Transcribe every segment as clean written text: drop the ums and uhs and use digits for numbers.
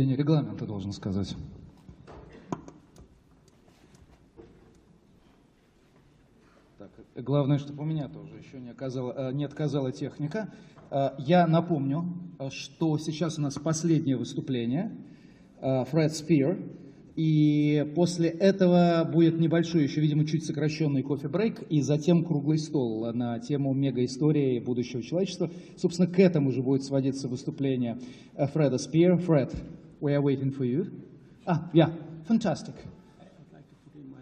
Регламента должен сказать. Так, главное, чтобы у меня тоже еще не отказала техника. Я напомню, что сейчас у нас последнее выступление Фред Spier, и после этого будет небольшой, еще, видимо, чуть сокращенный кофе-брейк, и затем круглый стол на тему мегаистории будущего человечества. Собственно, к этому же будет сводиться выступление Фреда Spier. Fred, we are waiting for you. Yeah, fantastic. I'd like to put in my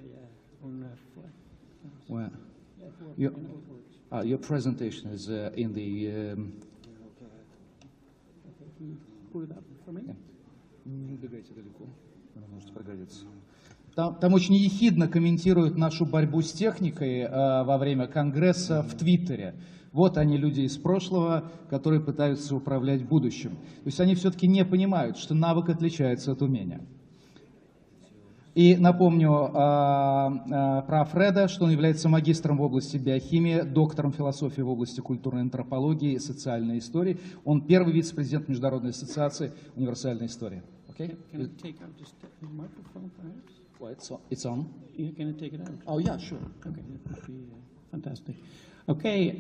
own flag. Well, your presentation is in the... Put it up for me. Не убегайте далеко, может пригодиться. Там очень ехидно комментируют нашу борьбу с техникой во время Конгресса в Твиттере. Вот они, люди из прошлого, которые пытаются управлять будущим. То есть они все-таки не понимают, что навык отличается от умения. И напомню про Фреда, что он является магистром в области биохимии, доктором философии в области культурной антропологии и социальной истории. Он первый вице-президент Международной ассоциации универсальной истории. Okay? Can I take out this microphone, perhaps? Well, it's on. Yeah, can I take it out? Oh, yeah, sure. Okay, that would be fantastic. Okay,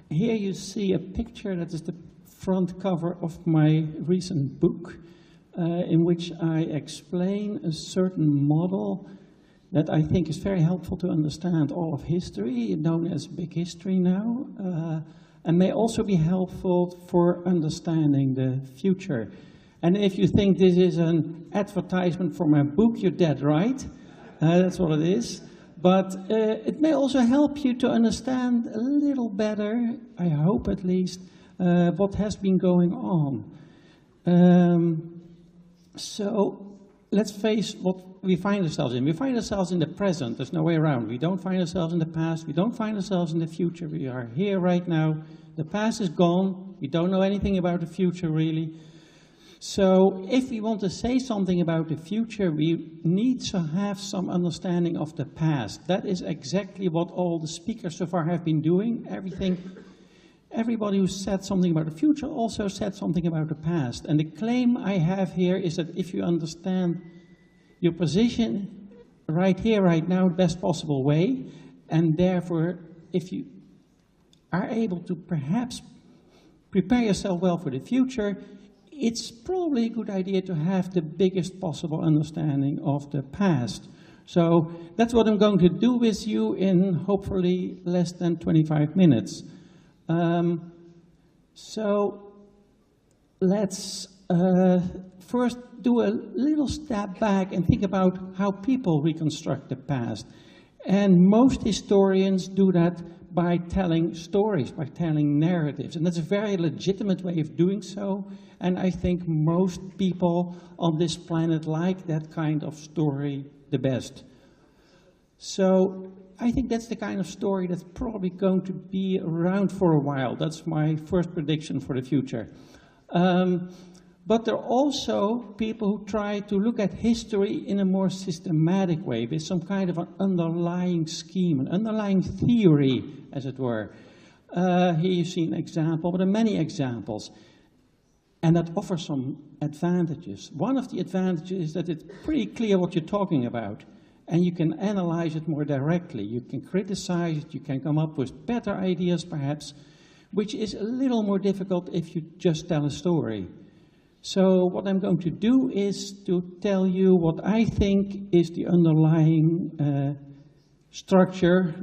here you see a picture that is the front cover of my recent book, in which I explain a certain model that I think is very helpful to understand all of history, known as big history now, and may also be helpful for understanding the future. And if you think this is an advertisement for my book, you're dead right. That's what it is. But it may also help you to understand a little better, I hope at least, what has been going on. So let's face what we find ourselves in. We find ourselves in the present. There's no way around. We don't find ourselves in the past. We don't find ourselves in the future. We are here right now. The past is gone. We don't know anything about the future, really. So if we want to say something about the future, we need to have some understanding of the past. That is exactly what all the speakers so far have been doing. Everybody who said something about the future also said something about the past. And the claim I have here is that if you understand your position right here, right now, the best possible way, and therefore, if you are able to perhaps prepare yourself well for the future, it's probably a good idea to have the biggest possible understanding of the past. So that's what I'm going to do with you in hopefully less than 25 minutes. So let's first do a little step back and think about how people reconstruct the past. And most historians do that by telling stories, by telling narratives. And that's a very legitimate way of doing so. And I think most people on this planet like that kind of story the best. So I think that's the kind of story that's probably going to be around for a while. That's my first prediction for the future. But there are also people who try to look at history in a more systematic way, with some kind of an underlying scheme, an underlying theory, as it were. Here you see an example, but there are many examples. And that offers some advantages. One of the advantages is that it's pretty clear what you're talking about. And you can analyze it more directly. You can criticize it. You can come up with better ideas, perhaps, which is a little more difficult if you just tell a story. So what I'm going to do is to tell you what I think is the underlying structure,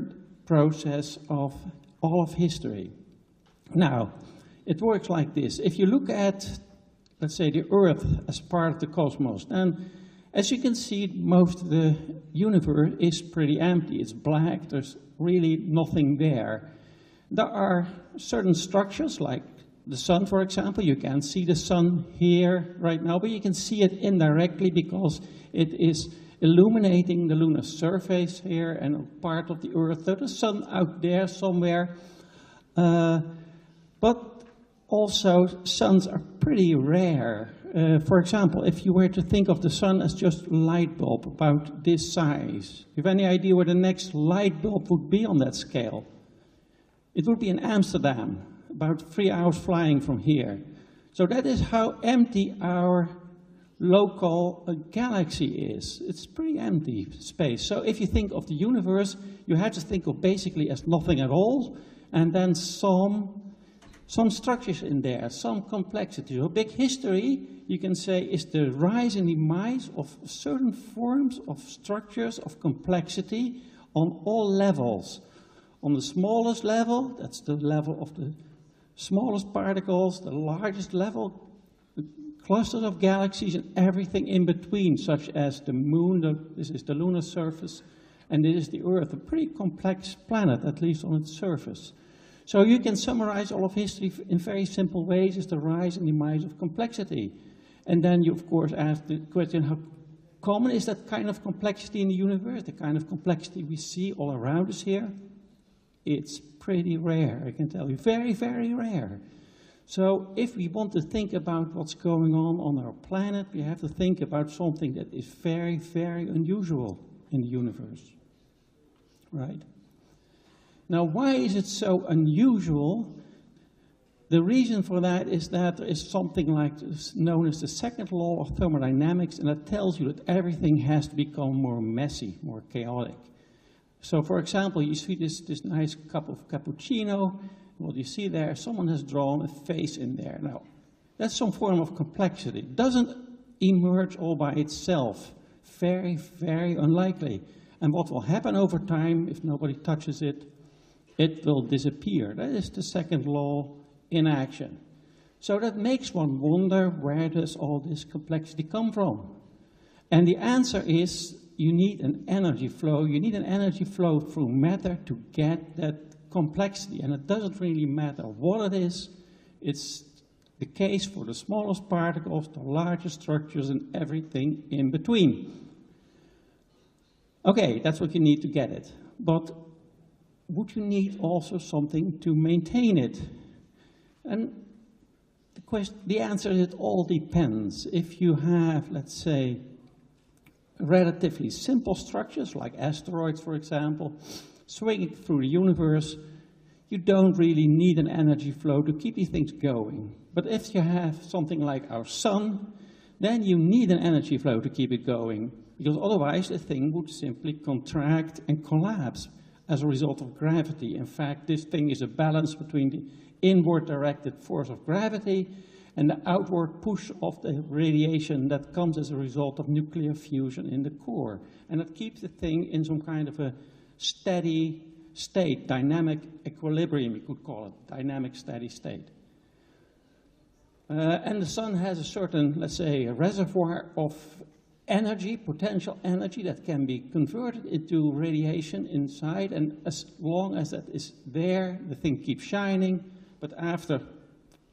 process of all of history. Now, it works like this. If you look at, let's say, the Earth as part of the cosmos, then as you can see, most of the universe is pretty empty. It's black. There's really nothing there. There are certain structures, like the sun, for example. You can't see the sun here right now, but you can see it indirectly because it is illuminating the lunar surface here and part of the Earth. There's the sun out there somewhere. But also, suns are pretty rare. For example, if you were to think of the sun as just a light bulb about this size, do you have any idea where the next light bulb would be on that scale? It would be in Amsterdam, about 3 hours flying from here. So that is how empty our local galaxy is. It's pretty empty space. So if you think of the universe, you have to think of basically as nothing at all, and then some structures in there, some complexity. So big history, you can say, is the rise and demise of certain forms of structures of complexity on all levels. On the smallest level, that's the level of the smallest particles, the largest level, clusters of galaxies and everything in between, such as the moon, this is the lunar surface, and this is the Earth, a pretty complex planet, at least on its surface. So you can summarize all of history in very simple ways as the rise and demise of complexity. And then you, of course, ask the question, how common is that kind of complexity in the universe, the kind of complexity we see all around us here? It's pretty rare, I can tell you, very, very rare. So if we want to think about what's going on our planet, we have to think about something that is very, very unusual in the universe, right? Now, why is it so unusual? The reason for that is that there is something like known as the second law of thermodynamics, and it tells you that everything has to become more messy, more chaotic. So, for example, you see this nice cup of cappuccino. What you see there, someone has drawn a face in there. Now, that's some form of complexity. It doesn't emerge all by itself. Very, very unlikely. And what will happen over time, if nobody touches it, it will disappear. That is the second law in action. So that makes one wonder, where does all this complexity come from? And the answer is, you need an energy flow. You need an energy flow through matter to get that complexity. And it doesn't really matter what it is. It's the case for the smallest particles, the largest structures, and everything in between. Okay, that's what you need to get it. But would you need also something to maintain it? And the answer is, it all depends. If you have, let's say, relatively simple structures, like asteroids, for example, swinging through the universe, you don't really need an energy flow to keep these things going. But if you have something like our sun, then you need an energy flow to keep it going, because otherwise the thing would simply contract and collapse as a result of gravity. In fact, this thing is a balance between the inward directed force of gravity and the outward push of the radiation that comes as a result of nuclear fusion in the core. And it keeps the thing in some kind of a steady state, dynamic equilibrium, you could call it, dynamic steady state. And the sun has a certain, let's say, a reservoir of energy, potential energy, that can be converted into radiation inside, and as long as that is there, the thing keeps shining. But after,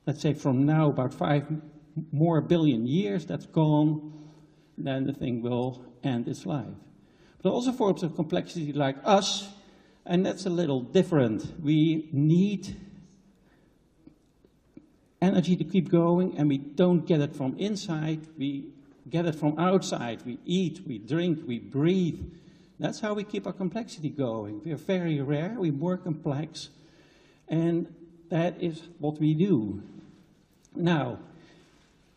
let's say from now, about 5 more billion years, that's gone, then the thing will end its life. But also forms of complexity like us, and that's a little different. We need energy to keep going, and we don't get it from inside, we get it from outside. We eat, we drink, we breathe. That's how we keep our complexity going. We're very rare, we're more complex, and that is what we do. Now,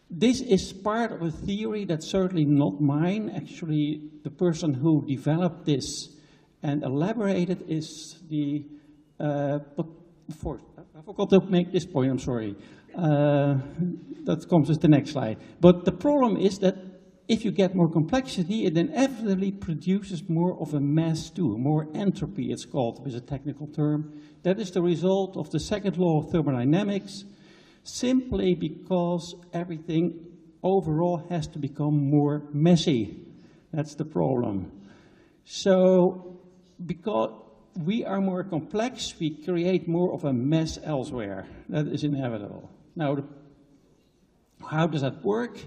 this is part of a theory that's certainly not mine. Actually, the person who developed this and elaborated is the, I forgot to make this point, I'm sorry. That comes with the next slide. But the problem is that if you get more complexity, it inevitably produces more of a mess too, more entropy, it's called with a technical term. That is the result of the second law of thermodynamics, simply because everything overall has to become more messy. That's the problem. So, because we are more complex, we create more of a mess elsewhere. That is inevitable. Now, how does that work?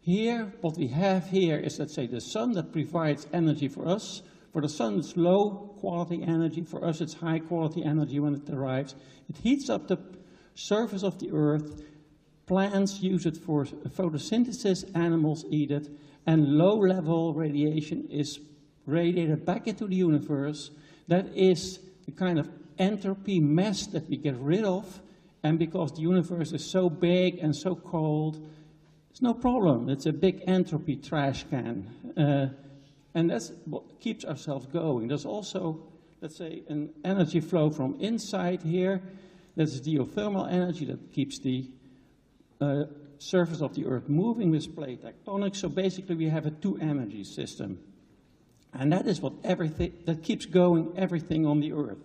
Here, what we have here is, let's say, the sun that provides energy for us. For the sun, it's low quality energy. For us, it's high quality energy when it arrives. It heats up the surface of the earth. Plants use it for photosynthesis, animals eat it, and low-level radiation is radiated back into the universe. That is the kind of entropy mess that we get rid of, And because the universe is so big and so cold, it's no problem. It's a big entropy trash can. And that's what keeps ourselves going. There's also, let's say, an energy flow from inside here. That's geothermal energy that keeps the surface of the Earth moving with plate tectonics. So basically we have a two-energy system. And that is what that keeps going everything on the Earth.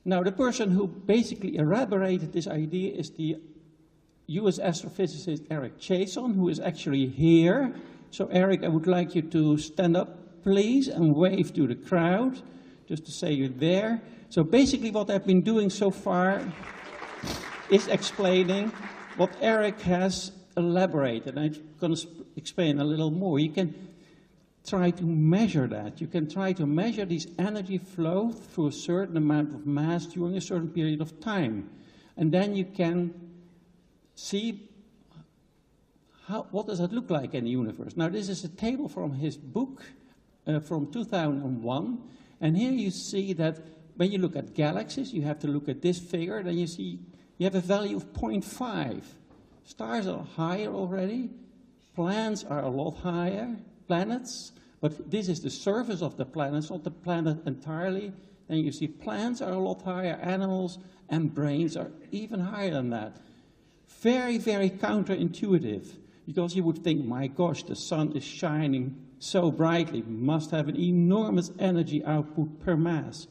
Now, the person who basically elaborated this idea is the US astrophysicist Eric Chason, who is actually here. So Eric, I would like you to stand up, please, and wave to the crowd, just to say you're there. So basically what I've been doing so far is explaining what Eric has elaborated. I'm going to explain a little more. You can try to measure that. You can try to measure this energy flow through a certain amount of mass during a certain period of time. And then you can see what does it look like in the universe. Now, this is a table from his book from 2001. And here you see that when you look at galaxies, you have to look at this figure. Then you see you have a value of 0.5. Stars are higher already. Planets are a lot higher. Planets, but this is the surface of the planet, it's not the planet entirely. And you see plants are a lot higher, animals and brains are even higher than that. Very, very counterintuitive, because you would think, my gosh, the sun is shining so brightly, must have an enormous energy output per mass.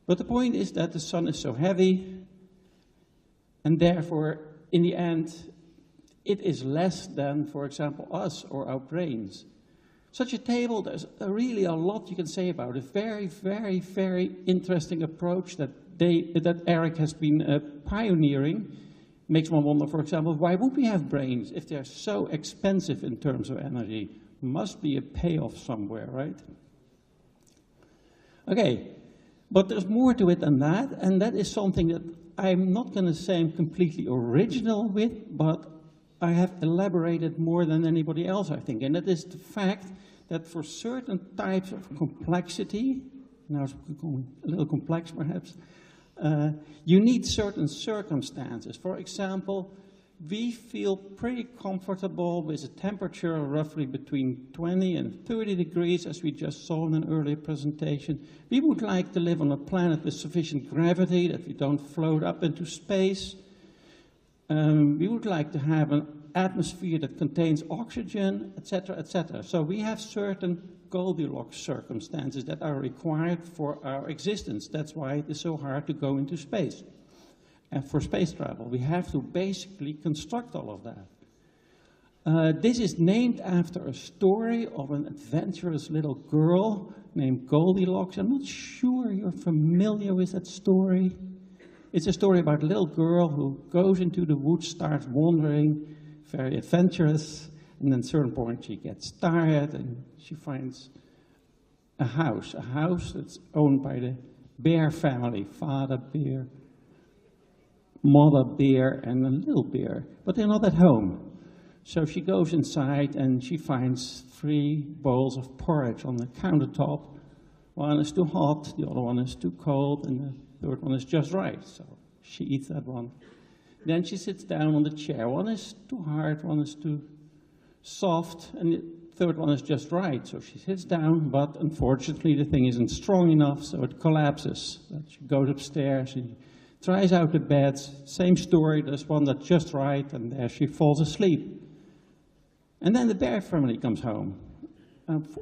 But the point is that the sun is so heavy, and therefore, in the end, it is less than, for example, us or our brains. Such a table, there's really a lot you can say about it. Very, very, very interesting approach that Eric has been pioneering. Makes one wonder, for example, why would we have brains if they're so expensive in terms of energy? Must be a payoff somewhere, right? Okay, but there's more to it than that, and that is something that I'm not going to say I'm completely original with, but I have elaborated more than anybody else, I think, and that is the fact that for certain types of complexity, now it's going a little complex perhaps, you need certain circumstances. For example, we feel pretty comfortable with a temperature roughly between 20 and 30 degrees, as we just saw in an earlier presentation. We would like to live on a planet with sufficient gravity that we don't float up into space. We would like to have an atmosphere that contains oxygen, etc., etc. So we have certain Goldilocks circumstances that are required for our existence. That's why it is so hard to go into space. And for space travel, we have to basically construct all of that. This is named after a story of an adventurous little girl named Goldilocks. I'm not sure you're familiar with that story. It's a story about a little girl who goes into the woods, starts wandering, very adventurous, and then at a certain point she gets tired and she finds a house that's owned by the bear family, father bear, mother bear, and a little bear, but they're not at home. So she goes inside and she finds 3 bowls of porridge on the countertop. One is too hot, the other one is too cold, and the third one is just right. So she eats that one. Then she sits down on the chair. One is too hard, one is too soft, and the third one is just right. So she sits down, but unfortunately the thing isn't strong enough, so it collapses. She goes upstairs, she tries out the beds, same story, there's one that's just right, and there she falls asleep. And then the bear family comes home.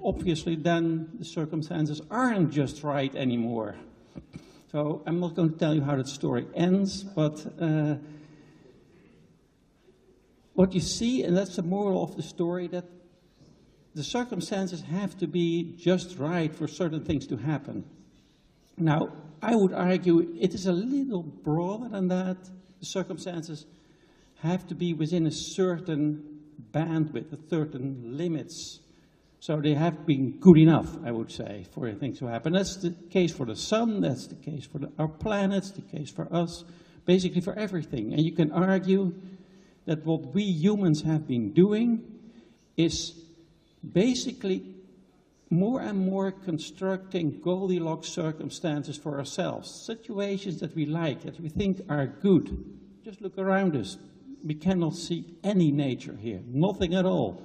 Obviously then the circumstances aren't just right anymore. So I'm not going to tell you how that story ends, but what you see, and that's the moral of the story, that the circumstances have to be just right for certain things to happen. Now, I would argue it is a little broader than that. The circumstances have to be within a certain bandwidth, a certain limits. So they have been good enough, I would say, for things to happen. That's the case for the sun, that's the case for our planets, the case for us, basically for everything. And you can argue that what we humans have been doing is basically more and more constructing Goldilocks circumstances for ourselves, situations that we like, that we think are good. Just look around us. We cannot see any nature here, nothing at all.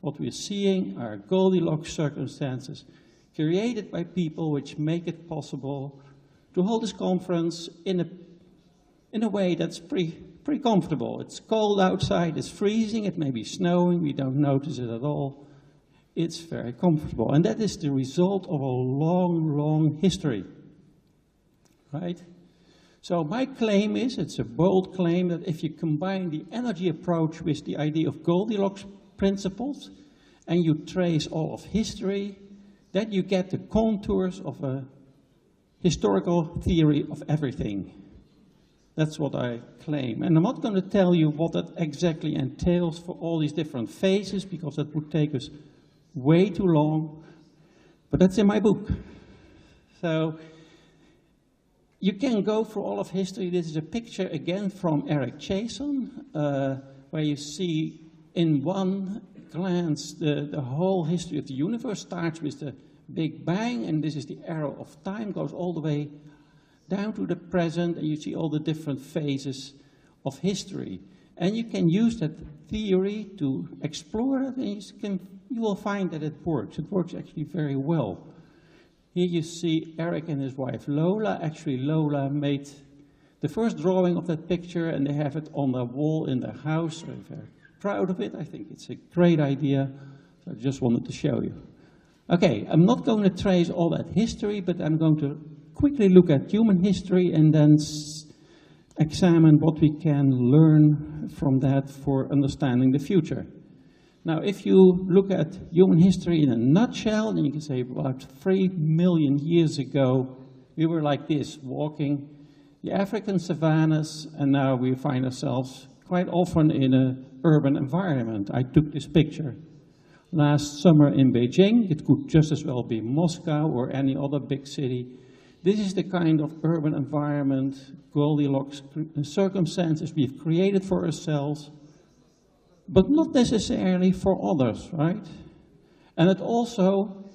What we're seeing are Goldilocks circumstances created by people which make it possible to hold this conference in a way that's pretty comfortable. It's cold outside, it's freezing, it may be snowing, we don't notice it at all. It's very comfortable, and that is the result of a long, long history, right? So my claim is, it's a bold claim, that if you combine the energy approach with the idea of Goldilocks principles, and you trace all of history, then you get the contours of a historical theory of everything. That's what I claim. And I'm not going to tell you what that exactly entails for all these different phases, because that would take us way too long, but that's in my book. So you can go through all of history. This is a picture again from Eric Chason, where you see in one glance the whole history of the universe. Starts with the Big Bang, and this is the arrow of time, goes all the way down to the present, and you see all the different phases of history. And you can use that theory to explore it, and you will find that it works. It works actually very well. Here you see Eric and his wife Lola. Actually, Lola made the first drawing of that picture, and they have it on the wall in their house. So I'm very proud of it. I think it's a great idea. So I just wanted to show you. Okay, I'm not going to trace all that history, but I'm going to quickly look at human history and then examine what we can learn from that for understanding the future. Now, if you look at human history in a nutshell, then you can say about 3 million years ago, we were like this, walking the African savannas, and now we find ourselves quite often in an urban environment. I took this picture last summer in Beijing. It could just as well be Moscow or any other big city. This is the kind of urban environment, Goldilocks circumstances we've created for ourselves, but not necessarily for others, right? And it also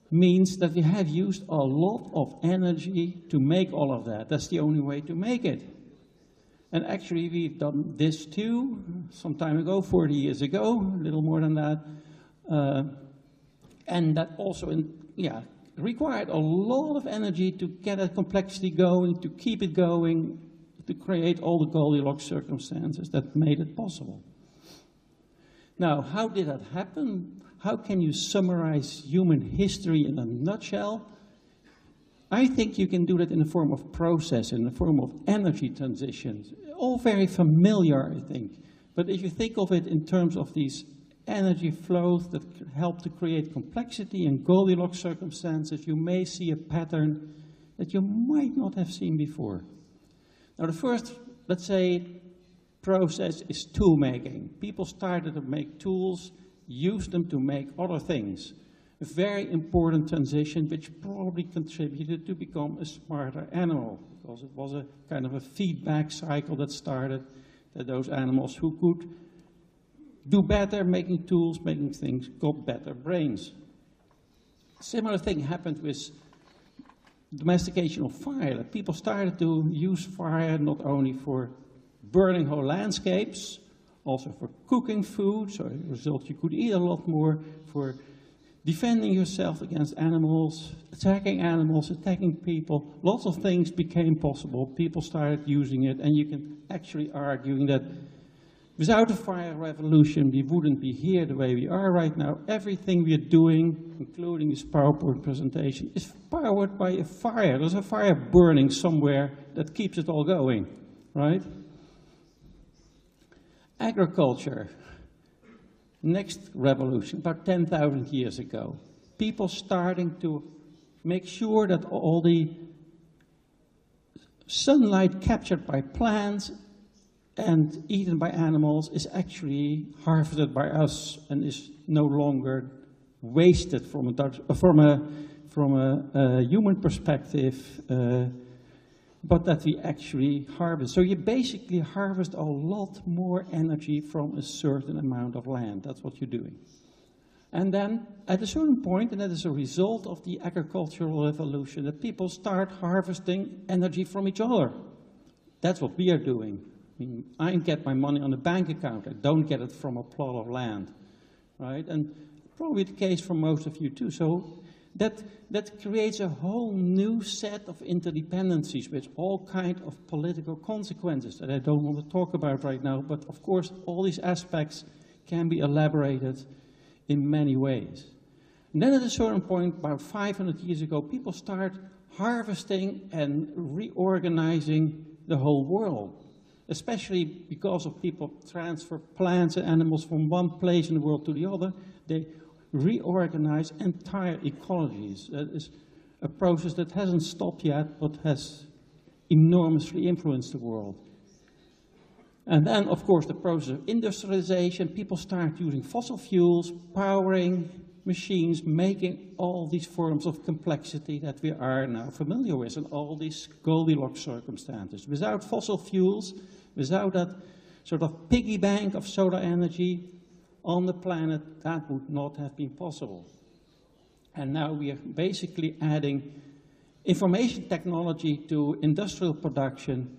means that we have used a lot of energy to make all of that. That's the only way to make it. And actually, we've done this too, some time ago, 40 years ago, a little more than that. And that also, required a lot of energy to get that complexity going, to keep it going, to create all the Goldilocks circumstances that made it possible. Now, how did that happen? How can you summarize human history in a nutshell? I think you can do that in the form of process, in the form of energy transitions. All very familiar, I think. But if you think of it in terms of these energy flows that help to create complexity and Goldilocks circumstances, you may see a pattern that you might not have seen before. Now, the first, let's say, process is tool making. People started to make tools, used them to make other things. A very important transition which probably contributed to become a smarter animal, because it was a kind of a feedback cycle that started, that those animals who could do better making tools, making things, got better brains. Similar thing happened with domestication of fire. People started to use fire not only for burning whole landscapes, also for cooking food, so as a result you could eat a lot more, for defending yourself against animals, attacking people. Lots of things became possible. People started using it, and you can actually argue that without a fire revolution, we wouldn't be here the way we are right now. Everything we're doing, including this PowerPoint presentation, is powered by a fire. There's a fire burning somewhere that keeps it all going, right? Agriculture. Next revolution, about 10,000 years ago. People starting to make sure that all the sunlight captured by plants and eaten by animals is actually harvested by us and is no longer wasted from a human perspective, but that we actually harvest. So you basically harvest a lot more energy from a certain amount of land. That's what you're doing. And then at a certain point, and that is a result of the agricultural revolution, that people start harvesting energy from each other. That's what we are doing. I mean, I get my money on a bank account. I don't get it from a plot of land, right? And probably the case for most of you too. So that creates a whole new set of interdependencies with all kinds of political consequences that I don't want to talk about right now. But of course, all these aspects can be elaborated in many ways. And then at a certain point, about 500 years ago, people start harvesting and reorganizing the whole world, especially because of people transfer plants and animals from one place in the world to the other. They reorganize entire ecologies. That is a process that hasn't stopped yet, but has enormously influenced the world. And then, of course, the process of industrialization, people start using fossil fuels, powering machines, making all these forms of complexity that we are now familiar with, and all these Goldilocks circumstances. Without fossil fuels, without that sort of piggy bank of solar energy on the planet, that would not have been possible. And now we are basically adding information technology to industrial production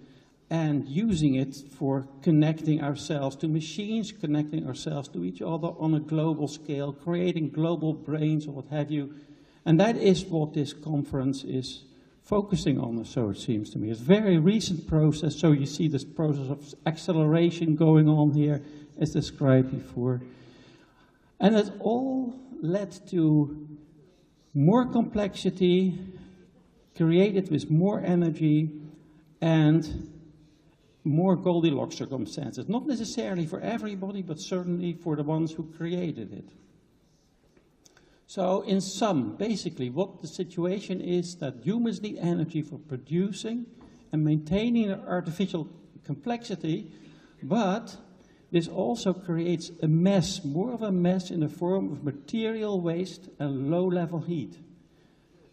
and using it for connecting ourselves to machines, connecting ourselves to each other on a global scale, creating global brains or what have you. And that is what this conference is focusing on, so it seems to me. It's a very recent process, so you see this process of acceleration going on here, as described before. And it all led to more complexity, created with more energy, and more Goldilocks circumstances. Not necessarily for everybody, but certainly for the ones who created it. So in sum, basically what the situation is that humans need energy for producing and maintaining their artificial complexity, but this also creates a mess, more of a mess in the form of material waste and low-level heat.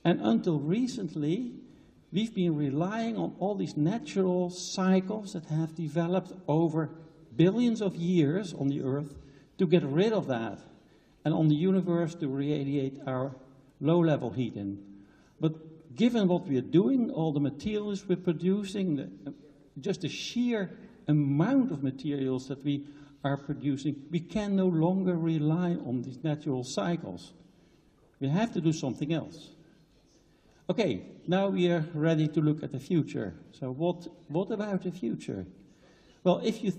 And until recently, we've been relying on all these natural cycles that have developed over billions of years on the Earth to get rid of that, and on the universe to radiate our low-level heat in. But given what we are doing, all the materials we're producing, just the sheer amount of materials that we are producing, we can no longer rely on these natural cycles. We have to do something else. Okay, now we are ready to look at the future. So what about the future? Well, if you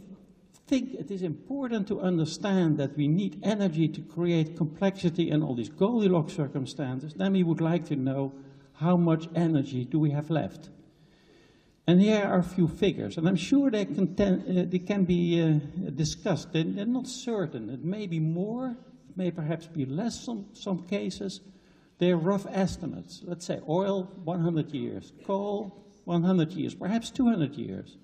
think it is important to understand that we need energy to create complexity and all these Goldilocks circumstances, then we would like to know how much energy do we have left. And here are a few figures, and I'm sure they can be discussed. They're not certain. It may be more, it may perhaps be less in some cases. They're rough estimates. Let's say oil, 100 years. Coal, 100 years, perhaps 200 years.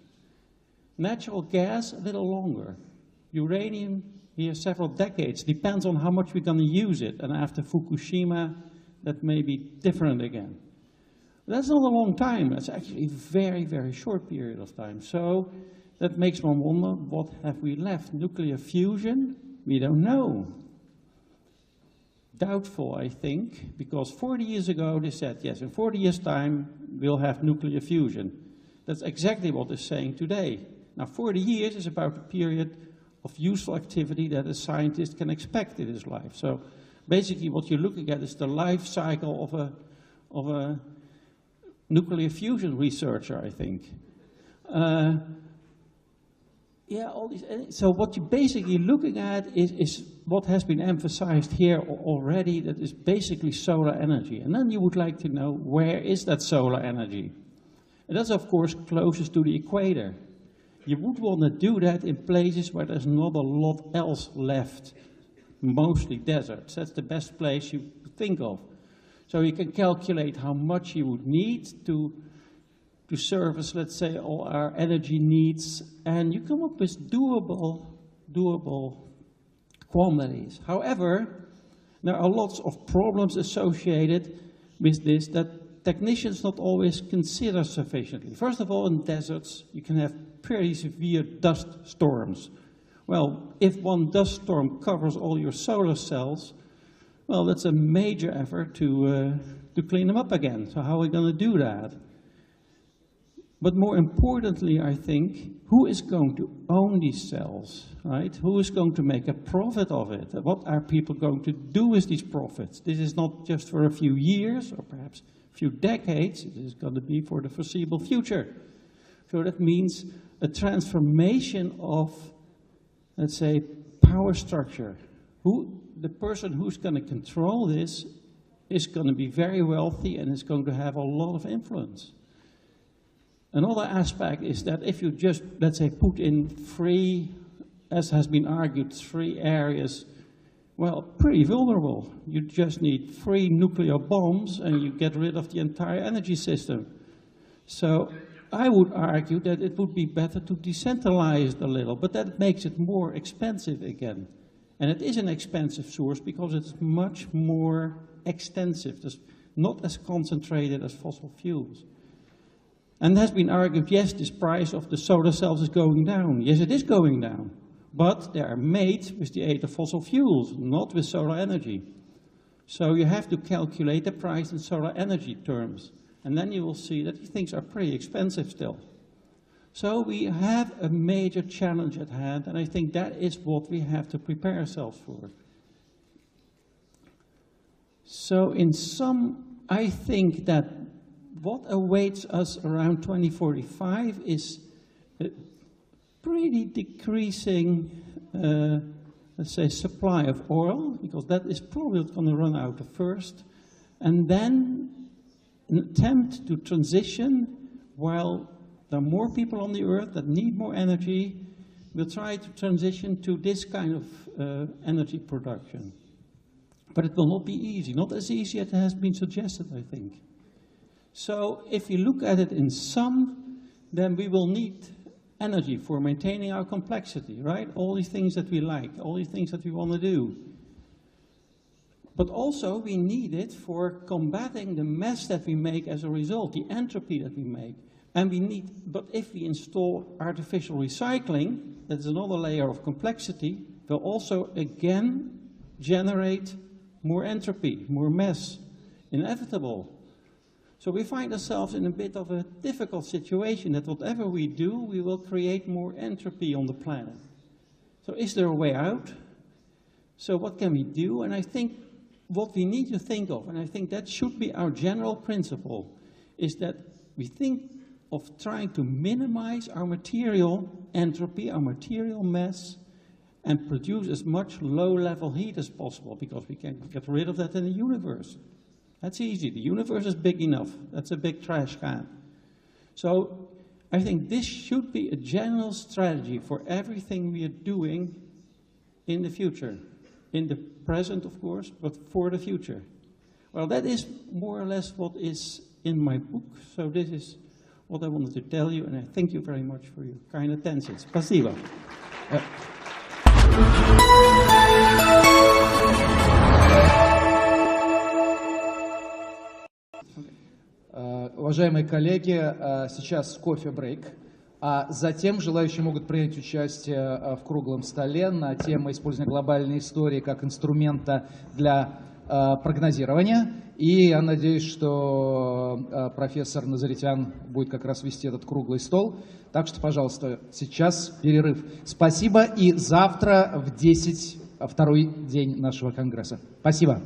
Natural gas, a little longer. Uranium, here several decades. Depends on how much we're going to use it. And after Fukushima, that may be different again. That's not a long time. That's actually a very, very short period of time. So that makes one wonder, what have we left? Nuclear fusion? We don't know. Doubtful, I think, because 40 years ago they said, yes, in 40 years' time we'll have nuclear fusion. That's exactly what they're saying today. Now, 40 years is about the period of useful activity that a scientist can expect in his life. So basically what you're looking at is the life cycle of a nuclear fusion researcher, I think. Yeah, all these. So what you're basically looking at is what has been emphasized here already, that is basically solar energy. And then you would like to know, where is that solar energy? And that's, of course, closest to the equator. You would want to do that in places where there's not a lot else left, mostly deserts. That's the best place you think of. So you can calculate how much you would need to service, let's say, all our energy needs, and you come up with doable quantities. However, there are lots of problems associated with this that technicians not always consider sufficiently. First of all, in deserts, you can have pretty severe dust storms. Well, if one dust storm covers all your solar cells, Well, that's a major effort to clean them up again. So how are we going to do that? But more importantly, I think, who is going to own these cells, right? Who is going to make a profit of it? What are people going to do with these profits? This is not just for a few years or perhaps a few decades. It is going to be for the foreseeable future. So that means a transformation of, let's say, power structure. The person who's going to control this is going to be very wealthy and is going to have a lot of influence. Another aspect is that if you just, let's say, put in three, as has been argued, three areas, well, pretty vulnerable. You just need 3 nuclear bombs and you get rid of the entire energy system. So I would argue that it would be better to decentralize it a little, but that makes it more expensive again. And it is an expensive source because it's much more extensive. It's not as concentrated as fossil fuels. And it has been argued, yes, this price of the solar cells is going down. Yes, it is going down. But they are made with the aid of fossil fuels, not with solar energy. So you have to calculate the price in solar energy terms. And then you will see that these things are pretty expensive still. So we have a major challenge at hand, and I think that is what we have to prepare ourselves for. So in sum, I think that what awaits us around 2045 is a pretty decreasing, let's say, supply of oil, because that is probably going to run out first, and then an attempt to transition while there are more people on the earth that need more energy. We'll try to transition to this kind of energy production. But it will not be easy, not as easy as it has been suggested, I think. So if you look at it in sum, then we will need energy for maintaining our complexity, right? All these things that we like, all these things that we want to do. But also we need it for combating the mess that we make as a result, the entropy that we make. And we need, but if we install artificial recycling, that's another layer of complexity, will also again generate more entropy, more mess, inevitable. So we find ourselves in a bit of a difficult situation that whatever we do, we will create more entropy on the planet. So is there a way out? So what can we do? And I think what we need to think of, and I think that should be our general principle, is that we think of trying to minimize our material entropy, our material mess, and produce as much low-level heat as possible, because we can get rid of that in the universe. That's easy. The universe is big enough. That's a big trash can. So I think this should be a general strategy for everything we are doing in the future. In the present, of course, but for the future. Well, that is more or less what is in my book. So this is what I wanted to tell you, and I thank you very much for your kind attention. Спасибо. Уважаемые коллеги, сейчас кофе-брейк, а затем желающие могут принять участие в круглом столе на тему использования глобальной истории как инструмента для прогнозирования. И я надеюсь, что профессор Назаритян будет как раз вести этот круглый стол. Так что, пожалуйста, сейчас перерыв. Спасибо, и завтра в 10 второй день нашего конгресса. Спасибо.